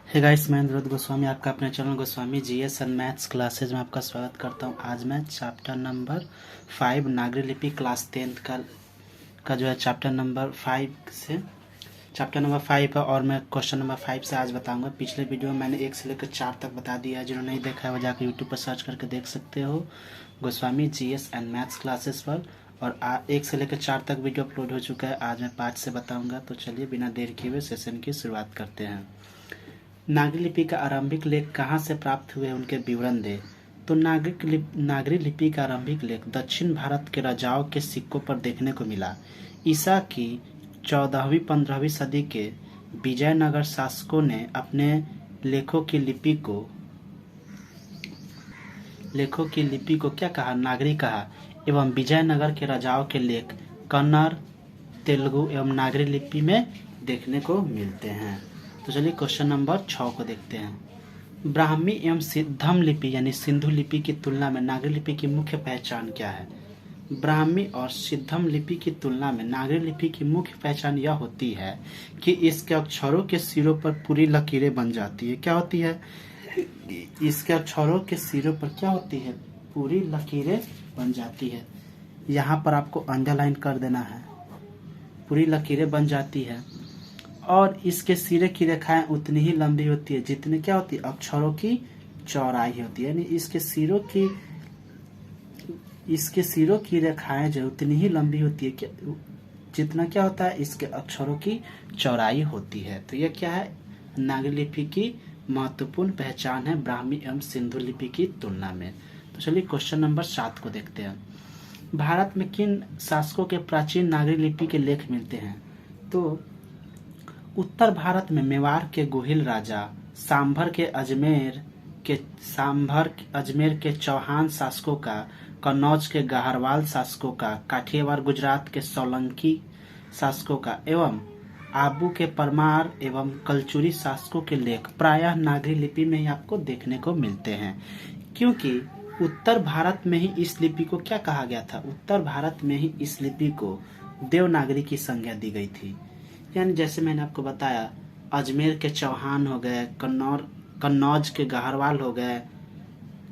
Hey guys, मैं इंद्रजीत गोस्वामी आपका अपने channel Goswami GS and maths classes में आपका स्वागत करता हूं। आज मैं चैप्टर नंबर 5 नागरी लिपि क्लास 10th का जो है चैप्टर नंबर 5 से चैप्टर नंबर 5 है और मैं क्वेश्चन नंबर 5 से आज बताऊंगा। पिछले वीडियो में मैंने 1 से लेकर 4 तक बता दिया है। जिन्होंने नहीं देखा है वो जाकर यूट्यूब पर सर्च करके देख सकते हो, Goswami GS and maths classes पर। और 1 से लेकर 4 तक वीडियो अपलोड हो चुका है। आज मैं 5 से बताऊंगा। तो चलिए बिना देर किए हुए सेशन की शुरुआत करते हैं। नागरी लिपि का आरंभिक लेख कहाँ से प्राप्त हुए, उनके विवरण दे। तो नागरी लिपि का आरंभिक लेख दक्षिण भारत के राजाओं के सिक्कों पर देखने को मिला। ईसा की 14वीं-15वीं सदी के विजयनगर शासकों ने अपने लेखों की लिपि को क्या कहा, नागरी कहा, एवं विजयनगर के राजाओं के लेख कन्नड़, तेलुगु एवं नागरी लिपि में देखने को मिलते हैं। तो चलिए क्वेश्चन नंबर 6 को देखते हैं। ब्राह्मी एवं सिद्धम लिपि यानी सिंधु लिपि की तुलना में नागरी लिपि की मुख्य पहचान क्या है। ब्राह्मी और सिद्धम लिपि की तुलना में नागरी लिपि की मुख्य पहचान यह होती है कि इसके अक्षरों के सिरों पर पूरी लकीरें बन जाती है। क्या होती है? इसके अक्षरों के सिरों पर क्या होती है? पूरी लकीरें बन जाती है। यहाँ पर आपको अंडरलाइन कर देना है। पूरी लकीरें बन जाती है और इसके सिरे की रेखाएं उतनी ही लंबी होती है जितनी क्या होती है? अक्षरों की चौड़ाई होती है। यानी इसके सिरों की रेखाएं जो उतनी ही लंबी होती है जितना क्या होता है? इसके अक्षरों की चौड़ाई होती है। तो यह क्या है? नागरी लिपि की महत्वपूर्ण पहचान है ब्राह्मी एवं सिंधु लिपि की तुलना में। तो चलिए क्वेश्चन नंबर 7 को देखते हैं। भारत में किन शासकों के प्राचीन नागरी लिपि के लेख मिलते हैं? तो उत्तर भारत में मेवाड़ के गोहिल राजा, सांभर अजमेर के चौहान शासकों का, कन्नौज के गाहरवाल शासकों का, काठियावाड़ गुजरात के सोलंकी शासकों का एवं आबू के परमार एवं कलचुरी शासकों के लेख प्रायः नागरी लिपि में ही आपको देखने को मिलते हैं। क्योंकि उत्तर भारत में ही इस लिपि को क्या कहा गया था? उत्तर भारत में ही इस लिपि को देवनागरी की संज्ञा दी गई थी। यानी जैसे मैंने आपको बताया, अजमेर के चौहान हो गए, कन्नौज के गाहरवाल हो गए,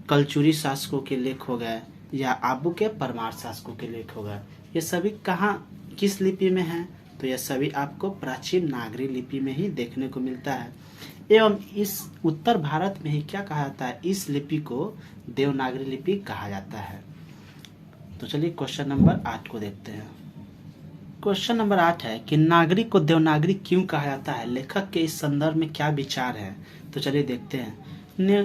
कलचुरी शासकों के लेख हो गए, या आबू के परमार शासकों के लेख हो गए। ये सभी कहाँ, किस लिपि में है? तो यह सभी आपको प्राचीन नागरी लिपि में ही देखने को मिलता है। एवं इस उत्तर भारत में ही क्या कहा जाता है? इस लिपि को देवनागरी लिपि कहा जाता है। तो चलिए क्वेश्चन नंबर 8 को देखते हैं। क्वेश्चन नंबर 8 है कि नागरी को देवनागरी क्यों कहा जाता है? लेखक के इस संदर्भ में क्या विचार है? तो चलिए देखते हैं।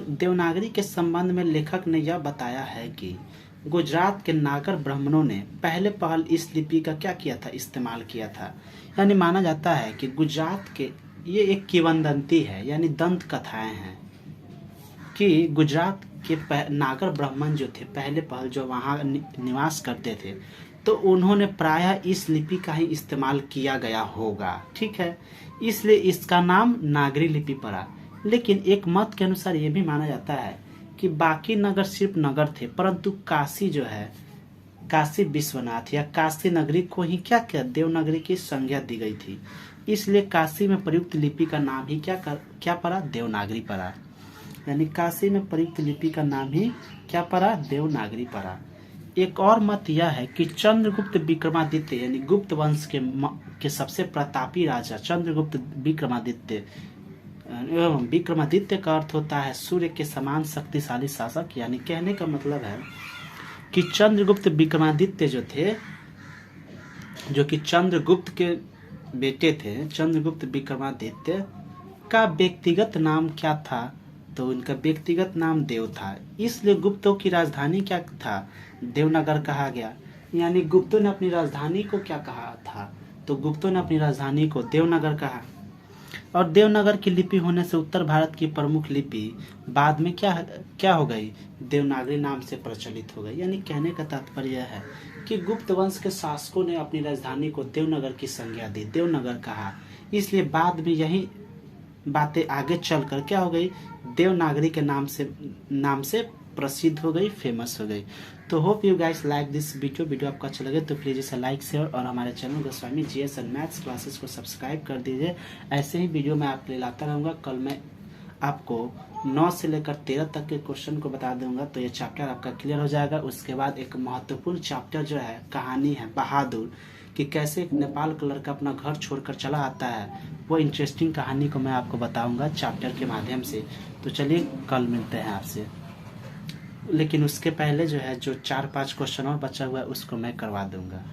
देवनागरी के संबंध में लेखक ने यह बताया है कि गुजरात के नागर ब्राह्मणों ने पहल इस लिपि का क्या किया था? इस्तेमाल किया था। यानी माना जाता है कि गुजरात के, ये एक किंवदंती है यानी दंत कथाएं हैं कि गुजरात के नागर ब्राह्मण जो थे, पहल जो वहाँ निवास करते थे, तो उन्होंने प्रायः इस लिपि का ही इस्तेमाल किया गया होगा। ठीक है, इसलिए इसका नाम नागरी लिपि पड़ा। लेकिन एक मत के अनुसार ये भी माना जाता है कि बाकी नगर सिर्फ नगर थे, परंतु काशी जो है, काशी विश्वनाथ या काशी नगरी को ही क्या देवनागरी की संज्ञा दी गई थी। इसलिए काशी में प्रयुक्त लिपि का नाम ही क्या पड़ा? देवनागरी पड़ा। यानी काशी में प्रयुक्त लिपि का नाम ही क्या पड़ा? देवनागरी पड़ा। एक और मत यह है कि चंद्रगुप्त विक्रमादित्य यानी गुप्त वंश के सबसे प्रतापी राजा चंद्रगुप्त विक्रमादित्य, एवं विक्रमादित्य का अर्थ होता है सूर्य के समान शक्तिशाली शासक। यानी कहने का मतलब है कि चंद्रगुप्त विक्रमादित्य जो थे, जो कि चंद्रगुप्त के बेटे थे, चंद्रगुप्त विक्रमादित्य का व्यक्तिगत नाम क्या था? तो उनका व्यक्तिगत नाम देव था। इसलिए गुप्तों की राजधानी क्या था? देवनगर कहा गया। यानी गुप्तों ने अपनी राजधानी को क्या कहा था? तो गुप्तों ने अपनी राजधानी को देवनगर कहा। और देवनगर की लिपि होने से उत्तर भारत की प्रमुख लिपि बाद में क्या हो गई? देवनागरी नाम से प्रचलित हो गई। यानी कहने का तात्पर्य यह है कि गुप्त वंश के शासकों ने अपनी राजधानी को देवनगर की संज्ञा दी, देवनगर कहा। इसलिए बाद में यही बातें आगे चलकर क्या हो गई? देवनागरी के नाम से प्रसिद्ध हो गई, फेमस हो गई। तो hope you guys like this video आपको अच्छा लगे तो प्लीज़ इसे लाइक शेयर और हमारे channel Goswami GS and maths classes को सब्सक्राइब कर दीजिए। ऐसे ही वीडियो मैं आपके लिए लाता रहूँगा। कल मैं आपको 9 से लेकर 13 तक के क्वेश्चन को बता दूंगा, तो ये चैप्टर आपका क्लियर हो जाएगा। उसके बाद एक महत्वपूर्ण चैप्टर जो है कहानी है बहादुर, कि कैसे एक नेपाल का लड़का अपना घर छोड़कर चला आता है, वो इंटरेस्टिंग कहानी को मैं आपको बताऊंगा चैप्टर के माध्यम से। तो चलिए कल मिलते हैं आपसे। लेकिन उसके पहले जो है जो 4-5 क्वेश्चन और बचा हुआ है उसको मैं करवा दूंगा।